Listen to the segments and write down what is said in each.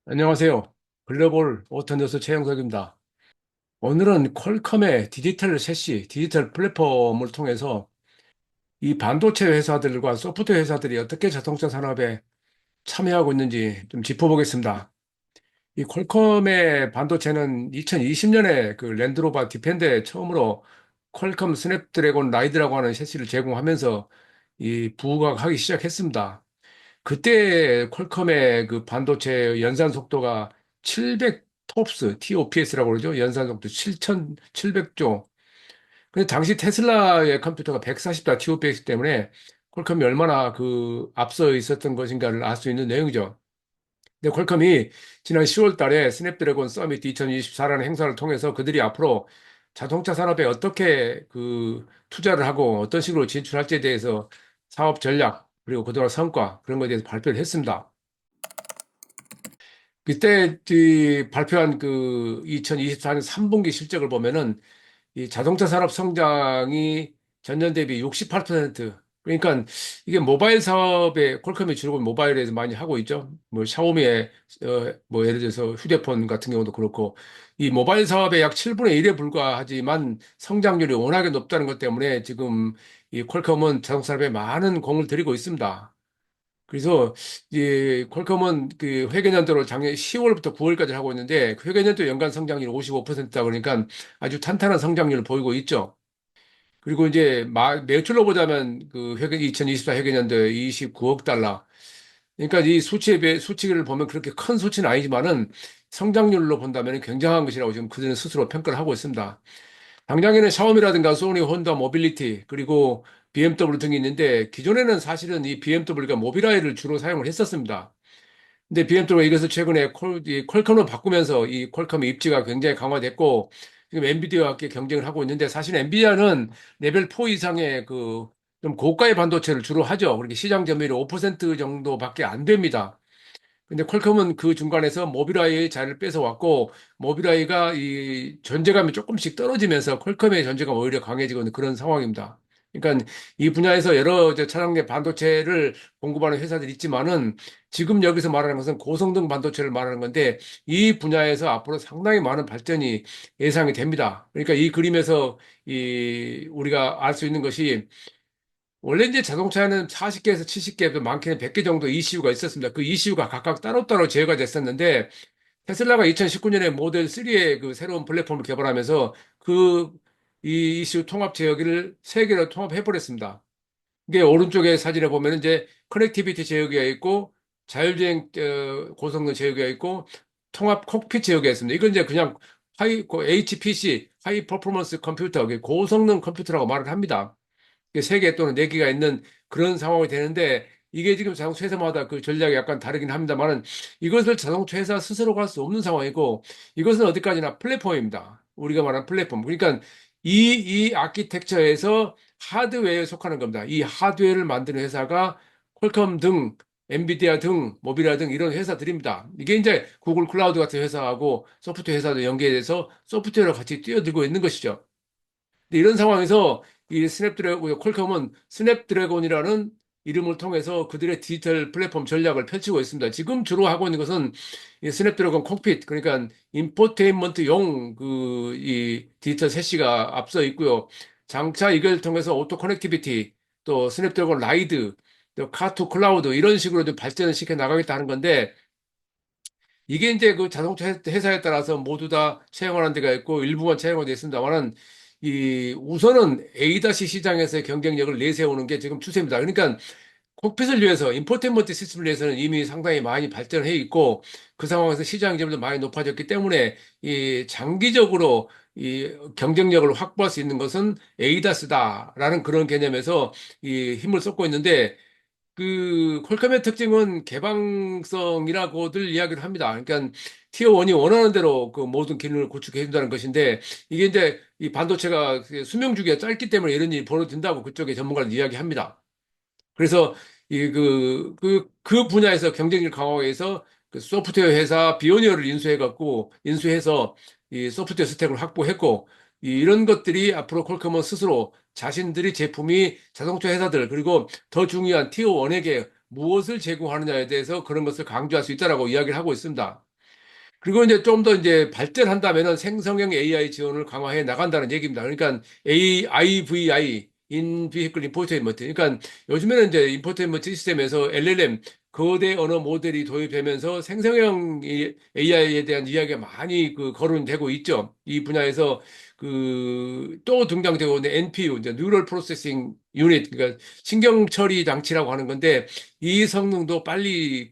안녕하세요. 글로벌 오토뉴스 최영석입니다. 오늘은 퀄컴의 디지털 셰시, 디지털 플랫폼을 통해서 이 반도체 회사들과 소프트웨어 회사들이 어떻게 자동차 산업에 참여하고 있는지 좀 짚어보겠습니다. 이 퀄컴의 반도체는 2020년에 그 랜드로버 디펜더에 처음으로 퀄컴 스냅드래곤 라이드라고 하는 셰시를 제공하면서 이 부각하기 시작했습니다. 그때 퀄컴의 그 반도체 연산 속도가 700 톱스, TOPS라고 그러죠. 연산 속도 7,700조. 근데 당시 테슬라의 컴퓨터가 140다 TOPS 때문에 퀄컴이 얼마나 그 앞서 있었던 것인가를 알 수 있는 내용이죠. 근데 퀄컴이 지난 10월 달에 스냅드래곤 서밋 2024라는 행사를 통해서 그들이 앞으로 자동차 산업에 어떻게 그 투자를 하고 어떤 식으로 진출할지에 대해서 사업 전략, 그리고 그동안 성과, 그런 것에 대해서 발표를 했습니다. 그때 발표한 그 2024년 3분기 실적을 보면은 이 자동차 산업 성장이 전년 대비 68%. 그러니까 이게 모바일 사업에 퀄컴이 주로 모바일에서 많이 하고 있죠. 뭐 샤오미의 뭐 예를 들어서 휴대폰 같은 경우도 그렇고 이 모바일 사업의 약 7분의 1에 불과하지만 성장률이 워낙에 높다는 것 때문에 지금 이 퀄컴은 자동차 산업에 많은 공을 들이고 있습니다. 그래서 이 퀄컴은 그 회계연도로 작년 10월부터 9월까지 하고 있는데 그 회계연도 연간 성장률 55%다 그러니까 아주 탄탄한 성장률을 보이고 있죠. 그리고 이제 매출로 보자면 그 회계 2024 회계연도에 29억 달러. 그러니까 이 수치를 보면 그렇게 큰 수치는 아니지만은 성장률로 본다면 굉장한 것이라고 지금 그들은 스스로 평가를 하고 있습니다. 당장에는 샤오미라든가 소니, 혼다, 모빌리티, 그리고 BMW 등이 있는데 기존에는 사실은 이 BMW가 모빌아이를 주로 사용을 했었습니다. 근데 BMW가 이것을 최근에 이 퀄컴으로 바꾸면서 이 퀄컴의 입지가 굉장히 강화됐고 지금 엔비디아와 함께 경쟁을 하고 있는데 사실 엔비디아는 레벨 4 이상의 그 좀 고가의 반도체를 주로 하죠. 그렇게 시장 점유율이 5% 정도밖에 안 됩니다. 근데 퀄컴은 그 중간에서 모빌아이의 자리를 뺏어왔고, 모빌아이가 이 존재감이 조금씩 떨어지면서 퀄컴의 존재감이 오히려 강해지고 있는 그런 상황입니다. 그러니까 이 분야에서 여러 이제 차량용 반도체를 공급하는 회사들이 있지만은 지금 여기서 말하는 것은 고성능 반도체를 말하는 건데 이 분야에서 앞으로 상당히 많은 발전이 예상이 됩니다. 그러니까 이 그림에서 이 우리가 알 수 있는 것이 원래 이제 자동차에는 40개에서 70개, 많게는 100개 정도 ECU가 있었습니다. 그 ECU가 각각 따로따로 제어가 됐었는데, 테슬라가 2019년에 모델 3의 그 새로운 플랫폼을 개발하면서 그 이 ECU 통합 제어기를 세 개로 통합해버렸습니다. 이게 오른쪽에 사진에 보면 이제 커넥티비티 제어기가 있고, 자율주행 고성능 제어기가 있고, 통합 콕핏 제어기가 있습니다. 이건 이제 그냥 HPC, 하이 퍼포먼스 컴퓨터, 고성능 컴퓨터라고 말을 합니다. 세 개 또는 네 개가 있는 그런 상황이 되는데 이게 지금 자동차 회사마다 그 전략이 약간 다르긴 합니다만은 이것을 자동차 회사 스스로 갈 수 없는 상황이고 이것은 어디까지나 플랫폼입니다. 우리가 말하는 플랫폼. 그러니까 이 아키텍처에서 하드웨어에 속하는 겁니다. 이 하드웨어를 만드는 회사가 퀄컴 등 엔비디아 등 모비라 등 이런 회사들입니다. 이게 이제 구글 클라우드 같은 회사하고 소프트웨어 회사도 연계돼서 소프트웨어를 같이 뛰어들고 있는 것이죠. 근데 이런 상황에서 이 스냅드래곤, 퀄컴은 스냅드래곤이라는 이름을 통해서 그들의 디지털 플랫폼 전략을 펼치고 있습니다. 지금 주로 하고 있는 것은 이 스냅드래곤 콕핏, 그러니까 인포테인먼트용 그 이 디지털 세시가 앞서 있고요. 장차 이걸 통해서 오토 커넥티비티, 또 스냅드래곤 라이드, 또 카투 클라우드 이런 식으로 좀 발전을 시켜 나가겠다 하는 건데 이게 이제 그 자동차 회사에 따라서 모두 다 채용하는 데가 있고 일부만 채용이 되어 있습니다만은 이 우선은 A-C 시장에서의 경쟁력을 내세우는 게 지금 추세입니다. 그러니까 콕핏을 위해서 인포테인먼트 시스템을 위해서는 이미 상당히 많이 발전해 있고 그 상황에서 시장 점유도 많이 높아졌기 때문에 이 장기적으로 이 경쟁력을 확보할 수 있는 것은 ADAS다라는 그런 개념에서 이 힘을 쏟고 있는데 그 퀄컴의 특징은 개방성이라고들 이야기를 합니다. 그러니까 티어 1이 원하는 대로 그 모든 기능을 구축해 준다는 것인데 이게 이제 이 반도체가 그 수명 주기가 짧기 때문에 이런 일이 벌어진다고 그쪽의 전문가들 이야기합니다. 그래서 그 분야에서 경쟁력 강화하기 위해서 그 소프트웨어 회사 비오니어를 인수해서 이 소프트웨어 스택을 확보했고, 이런 것들이 앞으로 퀄컴은 스스로 자신들이 제품이 자동차 회사들, 그리고 더 중요한 티어 1에게 무엇을 제공하느냐에 대해서 그런 것을 강조할 수 있다라고 이야기를 하고 있습니다. 그리고 이제 좀 더 이제 발전한다면은 생성형 AI 지원을 강화해 나간다는 얘기입니다. 그러니까 IVI, In Vehicle Infotainment. 그러니까 요즘에는 이제 인포테인먼트 시스템에서 LLM, 거대 언어 모델이 도입되면서 생성형 AI에 대한 이야기가 많이 거론되고 있죠. 이 분야에서 또 등장되고 있는 NPU, 이제 Neural Processing Unit, 그러니까 신경 처리 장치라고 하는 건데 이 성능도 빨리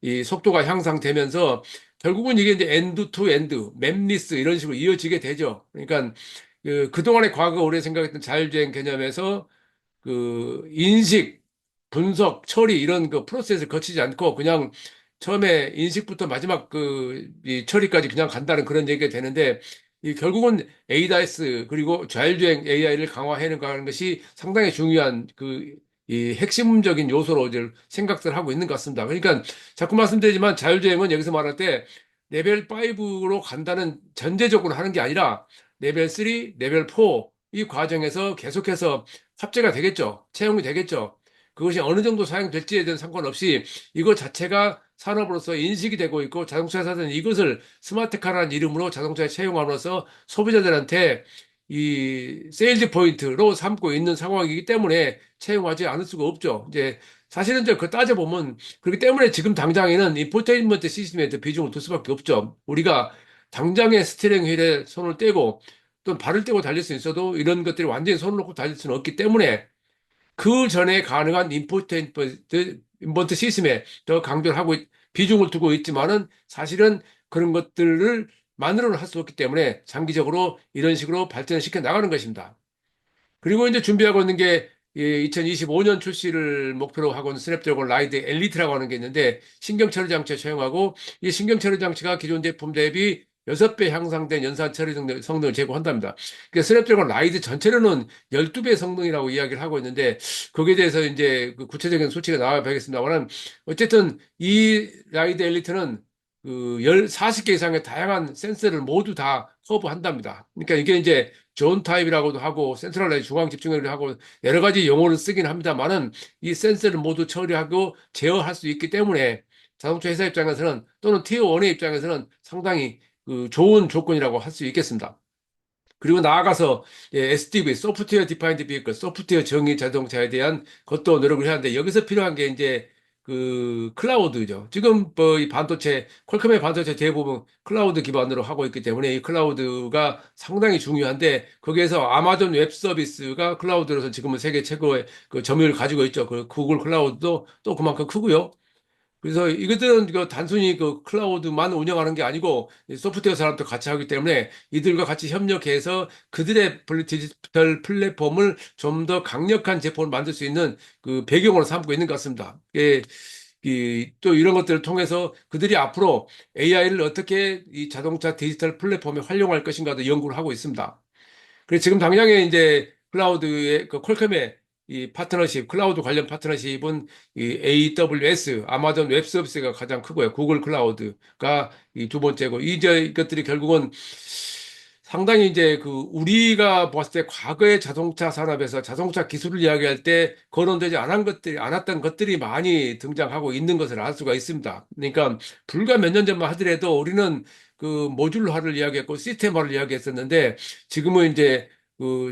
이 속도가 향상되면서 결국은 이게 이제 엔드 투 엔드, 맵리스 이런 식으로 이어지게 되죠. 그러니까 그동안의 과거 우리가 생각했던 자율주행 개념에서 인식, 분석, 처리 이런 프로세스를 거치지 않고 그냥 처음에 인식부터 마지막 이 처리까지 그냥 간다는 그런 얘기가 되는데 이 결국은 ADAS 그리고 자율주행 AI를 강화하는 것이 상당히 중요한 이 핵심적인 요소로 이제 생각들 하고 있는 것 같습니다. 그러니까 자꾸 말씀드리지만 자율주행은 여기서 말할 때 레벨 5로 간다는 전제적으로 하는 게 아니라 레벨 3, 레벨 4 이 과정에서 계속해서 탑재가 되겠죠. 채용이 되겠죠. 그것이 어느 정도 사용될지에 대한 상관없이 이것 자체가 산업으로서 인식이 되고 있고 자동차 회사들은 이것을 스마트카라는 이름으로 자동차에 채용함으로써 소비자들한테 이 세일즈 포인트로 삼고 있는 상황이기 때문에 채용하지 않을 수가 없죠. 이제 사실은 이제 그 따져보면 그렇기 때문에 지금 당장에는 인포테인먼트 시스템에 더 비중을 둘 수밖에 없죠. 우리가 당장에 스티어링 휠에 손을 떼고 또 발을 떼고 달릴 수 있어도 이런 것들이 완전히 손을 놓고 달릴 수는 없기 때문에 그 전에 가능한 인포테인먼트 시스템에 더 강조를 하고 비중을 두고 있지만은 사실은 그런 것들을 만으로는 할 수 없기 때문에 장기적으로 이런 식으로 발전을 시켜 나가는 것입니다. 그리고 이제 준비하고 있는 게 2025년 출시를 목표로 하고 있는 스냅드래곤 라이드 엘리트라고 하는 게 있는데 신경처리 장치에 사용하고 이 신경처리 장치가 기존 제품 대비 6배 향상된 연산 처리 성능을 제공한답니다. 그러니까 스냅드래곤 라이드 전체로는 12배 성능이라고 이야기를 하고 있는데 거기에 대해서 이제 그 구체적인 수치가 나와야 겠습니다만 어쨌든 이 라이드 엘리트는 40개 이상의 다양한 센서를 모두 다 커버한답니다. 그러니까 이게 이제 존 타입이라고도 하고 센트럴라이즈 중앙 집중력을 하고 여러 가지 용어를 쓰긴 합니다만은 이 센서를 모두 처리하고 제어할 수 있기 때문에 자동차 회사 입장에서는 또는 티어 1의 입장에서는 상당히 좋은 조건이라고 할 수 있겠습니다. 그리고 나아가서 SDV, 소프트웨어 디파인드 비클, 소프트웨어 정의 자동차에 대한 것도 노력을 해야 하는데 여기서 필요한 게 이제 클라우드죠. 지금 뭐 이 반도체, 퀄컴의 반도체 대부분 클라우드 기반으로 하고 있기 때문에 이 클라우드가 상당히 중요한데 거기에서 아마존 웹 서비스가 클라우드로서 지금은 세계 최고의 그 점유율을 가지고 있죠. 그 구글 클라우드도 또 그만큼 크고요. 그래서 이것들은 단순히 클라우드만 운영하는 게 아니고 이 소프트웨어 사람도 같이 하기 때문에 이들과 같이 협력해서 그들의 디지털 플랫폼을 좀 더 강력한 제품을 만들 수 있는 그 배경으로 삼고 있는 것 같습니다. 또 이런 것들을 통해서 그들이 앞으로 AI를 어떻게 이 자동차 디지털 플랫폼에 활용할 것인가도 연구를 하고 있습니다. 그래서 지금 당장에 이제 클라우드의 퀄컴의 이 파트너십, 클라우드 관련 파트너십은 이 AWS, 아마존 웹 서비스가 가장 크고요. 구글 클라우드가 이 두 번째고, 이제 이것들이 결국은 상당히 이제 우리가 봤을 때 과거의 자동차 산업에서 자동차 기술을 이야기할 때 거론되지 않았던 것들이 많이 등장하고 있는 것을 알 수가 있습니다. 그러니까 불과 몇 년 전만 하더라도 우리는 모듈화를 이야기했고 시스템화를 이야기했었는데 지금은 이제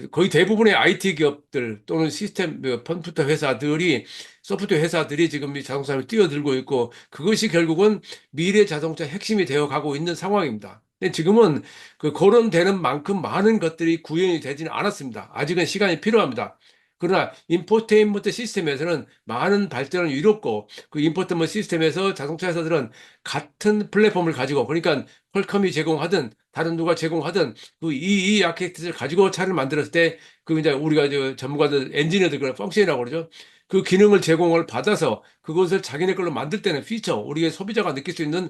거의 대부분의 IT 기업들 또는 시스템 컴퓨터 회사들이 소프트웨어 회사들이 지금 이 자동차를 뛰어들고 있고 그것이 결국은 미래 자동차 핵심이 되어 가고 있는 상황입니다. 근데 지금은 거론되는 만큼 많은 것들이 구현이 되지는 않았습니다. 아직은 시간이 필요합니다. 그러나 인포테인먼트 시스템에서는 많은 발전을 이뤘고 그 인포테인먼트 시스템에서 자동차 회사들은 같은 플랫폼을 가지고 그러니까 퀄컴이 제공하든 다른 누가 제공하든 이 아키텍처를 가지고 차를 만들었을 때 이제 우리가 전문가들 엔지니어들 그런 펑션이라고 그러죠. 그 기능을 제공을 받아서 그것을 자기네 걸로 만들 때는 피처 우리의 소비자가 느낄 수 있는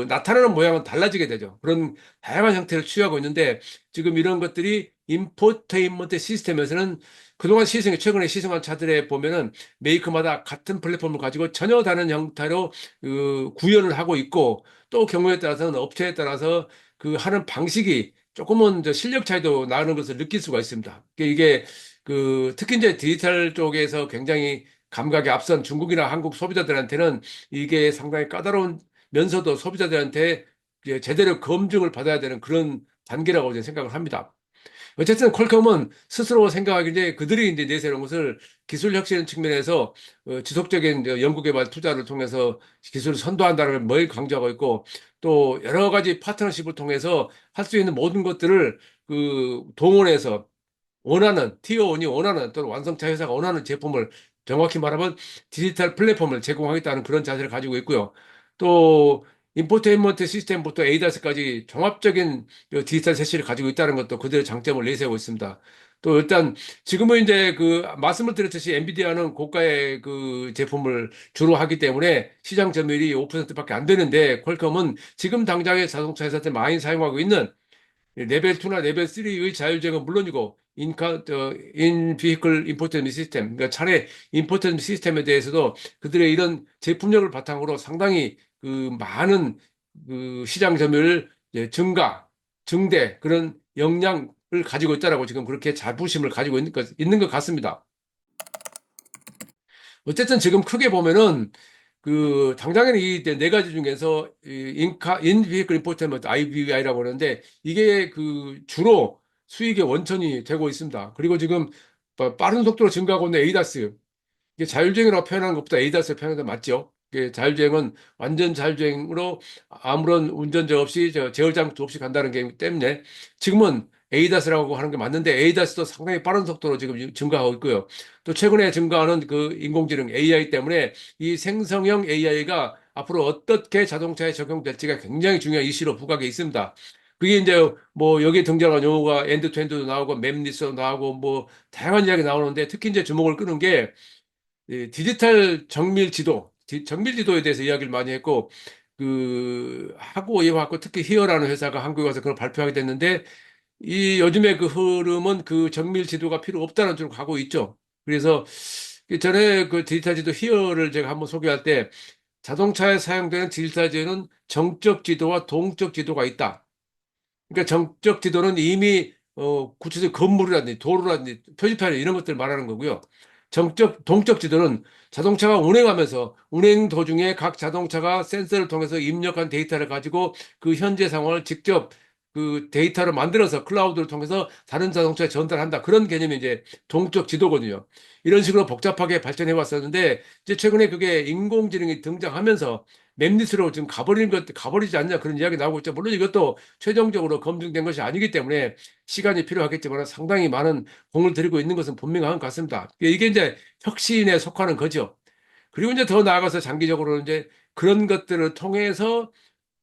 나타나는 모양은 달라지게 되죠. 그런 다양한 형태를 취하고 있는데 지금 이런 것들이 인포테인먼트 시스템에서는 그동안 최근에 시승한 차들에 보면은 메이크마다 같은 플랫폼을 가지고 전혀 다른 형태로 구현을 하고 있고 또 경우에 따라서는 업체에 따라서 하는 방식이 조금은 실력 차이도 나는 것을 느낄 수가 있습니다. 이게 특히 이제 디지털 쪽에서 굉장히 감각이 앞선 중국이나 한국 소비자들한테는 이게 상당히 까다로운 면서도 소비자들한테 이제 제대로 검증을 받아야 되는 그런 단계라고 저는 생각을 합니다. 어쨌든 퀄컴은 스스로 생각하기에 그들이 이제 내세운 것을 기술 혁신 측면에서 지속적인 연구 개발 투자를 통해서 기술을 선도한다는 걸 뭘 강조하고 있고 또 여러 가지 파트너십을 통해서 할 수 있는 모든 것들을 그 동원해서 원하는 티어원이 원하는 또는 완성차 회사가 원하는 제품을 정확히 말하면 디지털 플랫폼을 제공하겠다는 그런 자세를 가지고 있고요. 또 인포테인먼트 시스템부터 에이다스까지 종합적인 디지털 세시를 가지고 있다는 것도 그들의 장점을 내세우고 있습니다. 또 일단 지금은 이제 그 말씀을 드렸듯이 엔비디아는 고가의 그 제품을 주로 하기 때문에 시장 점유율이 5%밖에 안 되는데 퀄컴은 지금 당장의 자동차 회사들 많이 사용하고 있는 레벨 2나 레벨 3의 자율주행은 물론이고 인 비히클 인포테인먼트 시스템, 그러니까 차례 인포테인먼트 시스템에 대해서도 그들의 이런 제품력을 바탕으로 상당히 그 많은 그 시장 점유율 증가, 증대 그런 역량을 가지고 있다라고 지금 그렇게 자부심을 가지고 있는 것 같습니다. 어쨌든 지금 크게 보면은 그 당장에는 이 네 가지 중에서 인비이클 인포테인먼트 IVI라고 하는데 이게 그 주로 수익의 원천이 되고 있습니다. 그리고 지금 빠른 속도로 증가하고 있는 에이다스 이게 자율주행이라고 표현하는 것보다 에이다스 표현하는 게 맞죠. 이게 자율주행은 완전 자율주행으로 아무런 운전자 없이 제어 장치 없이 간다는 게 때문에 지금은 에이다스라고 하는 게 맞는데 에이다스도 상당히 빠른 속도로 지금 증가하고 있고요. 또 최근에 증가하는 그 인공지능 AI 때문에 이 생성형 AI가 앞으로 어떻게 자동차에 적용될지가 굉장히 중요한 이슈로 부각해 있습니다. 그게 이제 뭐 여기에 등장한 용어가 엔드투엔드도 나오고 맵리스도 나오고 뭐 다양한 이야기 나오는데 특히 이제 주목을 끄는 게 디지털 정밀 지도, 정밀 지도에 대해서 이야기를 많이 했고, 그, 하고 이와갖고 특히 히어라는 회사가 한국에 와서 그걸 발표하게 됐는데, 이 요즘에 그 흐름은 그 정밀 지도가 필요 없다는 쪽으로 가고 있죠. 그래서 그 전에 그 디지털 지도 히어를 제가 한번 소개할 때 자동차에 사용되는 디지털 지도는 정적 지도와 동적 지도가 있다. 그러니까 정적 지도는 이미 구체적 건물이라든지 도로라든지 표지판 이런 것들 말하는 거고요. 동적 지도는 자동차가 운행하면서 운행 도중에 각 자동차가 센서를 통해서 입력한 데이터를 가지고 그 현재 상황을 직접 그 데이터를 만들어서 클라우드를 통해서 다른 자동차에 전달한다. 그런 개념이 이제 동적 지도거든요. 이런 식으로 복잡하게 발전해 왔었는데 이제 최근에 그게 인공지능이 등장하면서 맵리스로 지금 가버리지 않냐 그런 이야기 나오고 있죠. 물론 이것도 최종적으로 검증된 것이 아니기 때문에 시간이 필요하겠지만 상당히 많은 공을 들이고 있는 것은 분명한 것 같습니다. 이게 이제 혁신에 속하는 거죠. 그리고 이제 더 나아가서 장기적으로 이제 그런 것들을 통해서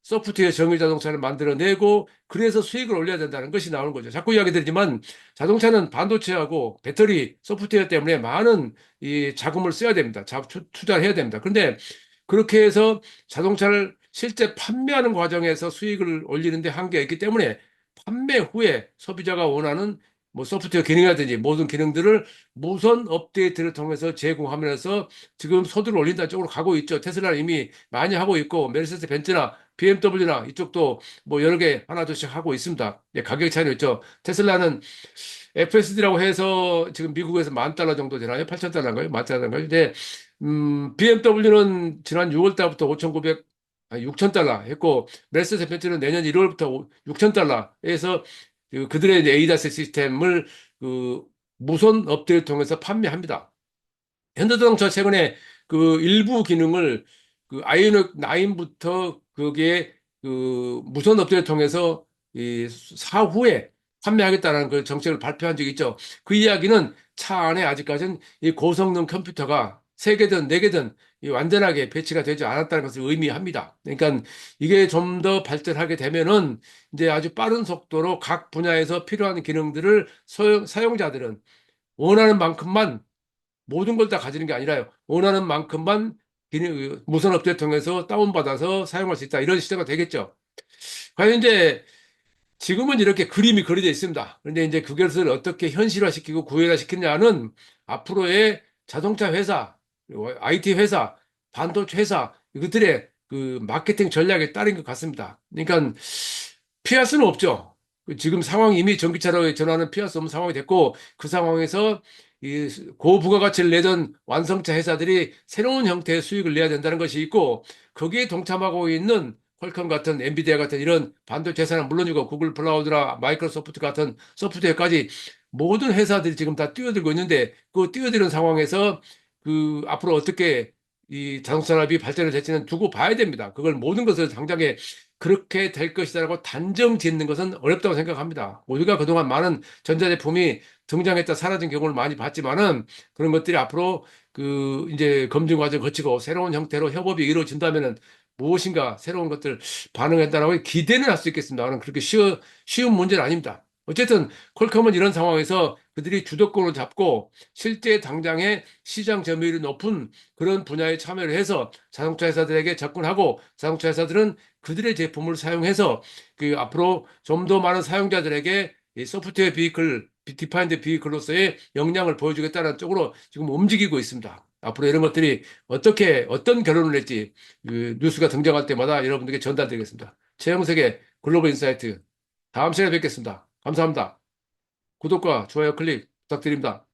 소프트웨어 정의 자동차를 만들어내고 그래서 수익을 올려야 된다는 것이 나오는 거죠. 자꾸 이야기 드리지만 자동차는 반도체하고 배터리 소프트웨어 때문에 많은 이 자금을 써야 됩니다. 투자를 해야 됩니다. 그런데 그렇게 해서 자동차를 실제 판매하는 과정에서 수익을 올리는데 한계가 있기 때문에 판매 후에 소비자가 원하는 뭐 소프트웨어 기능이라든지 모든 기능들을 무선 업데이트를 통해서 제공하면서 지금 소득을 올린다는 쪽으로 가고 있죠. 테슬라는 이미 많이 하고 있고 메르세데스 벤츠나 BMW나 이쪽도 뭐 여러 개 하나둘씩 하고 있습니다. 예, 가격 차이는 있죠. 테슬라는 FSD라고 해서 지금 미국에서 10,000달러 정도 되나요? 8,000달러인가요? 10,000달러인가요? 근데 BMW는 지난 6월 달부터 5,900, 6,000달러 했고 메르세데스 벤츠는 내년 1월부터 6,000달러에서 그들의 이제 에이다스 시스템을 그 무선 업체를 통해서 판매합니다. 현대자동차 최근에 그 일부 기능을 그 아이오닉 9부터 그게 그 무선 업체를 통해서 이 사후에 판매하겠다는 그 정책을 발표한 적이 있죠. 그 이야기는 차 안에 아직까지는 이 고성능 컴퓨터가 세개든네개든 완전하게 배치가 되지 않았다는 것을 의미합니다. 그러니까 이게 좀 더 발전하게 되면은 이제 아주 빠른 속도로 각 분야에서 필요한 기능들을 사용자들은 원하는 만큼만 모든 걸 다 가지는 게 아니라요. 원하는 만큼만 무선 업체 통해서 다운받아서 사용할 수 있다. 이런 시대가 되겠죠. 과연 이제 지금은 이렇게 그림이 그려져 있습니다. 그런데 이제 그것을 어떻게 현실화시키고 구현화시키냐는 앞으로의 자동차 회사, IT 회사, 반도체 회사, 이것들의 그 마케팅 전략에 따른 것 같습니다. 그러니까 피할 수는 없죠. 지금 상황이 이미 전기차로 전환은 피할 수 없는 상황이 됐고 그 상황에서 이 고부가가치를 내던 완성차 회사들이 새로운 형태의 수익을 내야 된다는 것이 있고, 거기에 동참하고 있는 퀄컴 같은 엔비디아 같은 이런 반도체 회사는 물론이고 구글 클라우드나 마이크로소프트 같은 소프트웨어까지 모든 회사들이 지금 다 뛰어들고 있는데, 그 뛰어드는 상황에서 그 앞으로 어떻게 이 자동차 산업이 발전을 될지는 두고 봐야 됩니다. 그걸 모든 것을 당장에 그렇게 될 것이다라고 단정 짓는 것은 어렵다고 생각합니다. 우리가 그동안 많은 전자제품이 등장했다 사라진 경우를 많이 봤지만은, 그런 것들이 앞으로 그 이제 검증 과정 거치고 새로운 형태로 협업이 이루어진다면은 무엇인가 새로운 것들 반응한다라고 기대는 할 수 있겠습니다만, 그렇게 쉬운 문제는 아닙니다. 어쨌든 퀄컴은 이런 상황에서 그들이 주도권을 잡고 실제 당장의 시장 점유율이 높은 그런 분야에 참여를 해서 자동차 회사들에게 접근하고, 자동차 회사들은 그들의 제품을 사용해서 그 앞으로 좀 더 많은 사용자들에게 이 소프트웨어 비클, 디파인드 비클로서의 역량을 보여주겠다는 쪽으로 지금 움직이고 있습니다. 앞으로 이런 것들이 어떻게 어떤 결론을 낼지 그 뉴스가 등장할 때마다 여러분들께 전달드리겠습니다. 최영석의 글로벌 인사이트, 다음 시간에 뵙겠습니다. 감사합니다. 구독과 좋아요 클릭 부탁드립니다.